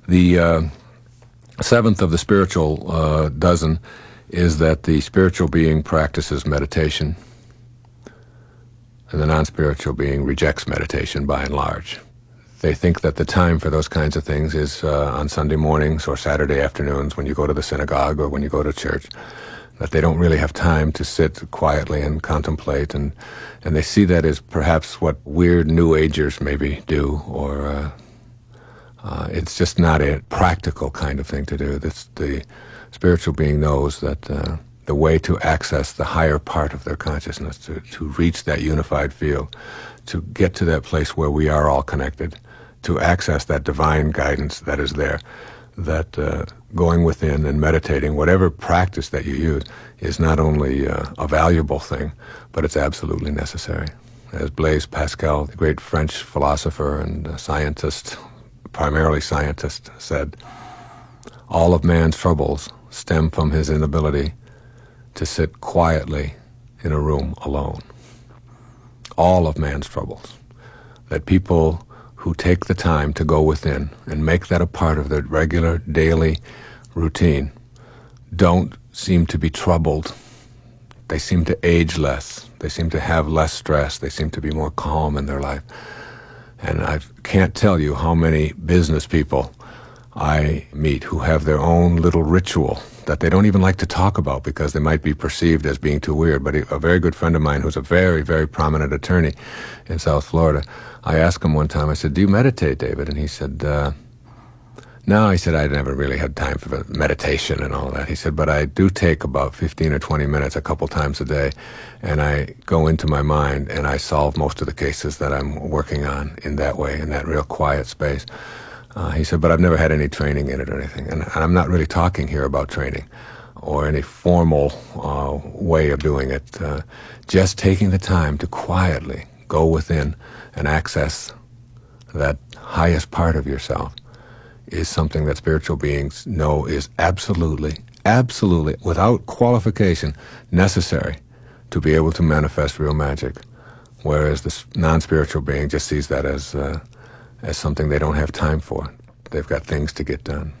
The seventh of the spiritual dozen is that the spiritual being practices meditation, and the non-spiritual being rejects meditation by and large. They think that the time for those kinds of things is on Sunday mornings or Saturday afternoons when you go to the synagogue or when you go to church, that they don't really have time to sit quietly and contemplate, and they see that as perhaps what weird New Agers maybe do, or it's just not a practical kind of thing to do. The spiritual being knows that the way to access the higher part of their consciousness, to reach that unified field, to get to that place where we are all connected, to access that divine guidance that is there, that going within and meditating, whatever practice that you use, is not only a valuable thing, but it's absolutely necessary. As Blaise Pascal, the great French philosopher and scientist, primarily scientist, said, all of man's troubles stem from his inability to sit quietly in a room alone. All of man's troubles. That people who take the time to go within and make that a part of their regular daily routine don't seem to be troubled. They seem to age less. They seem to have less stress. They seem to be more calm in their life. And I can't tell you how many business people I meet who have their own little ritual that they don't even like to talk about because they might be perceived as being too weird. But a very good friend of mine who's a very, very prominent attorney in South Florida, I asked him one time, I said, do you meditate, David? And he said, no, he said, I never really had time for meditation and all that. He said, but I do take about 15 or 20 minutes a couple times a day, and I go into my mind and I solve most of the cases that I'm working on in that way, in that real quiet space. He said, but I've never had any training in it or anything. And I'm not really talking here about training or any formal way of doing it. Just taking the time to quietly go within and access that highest part of yourself is something that spiritual beings know is absolutely, absolutely, without qualification, necessary to be able to manifest real magic. Whereas this non-spiritual being just sees that as something they don't have time for. They've got things to get done.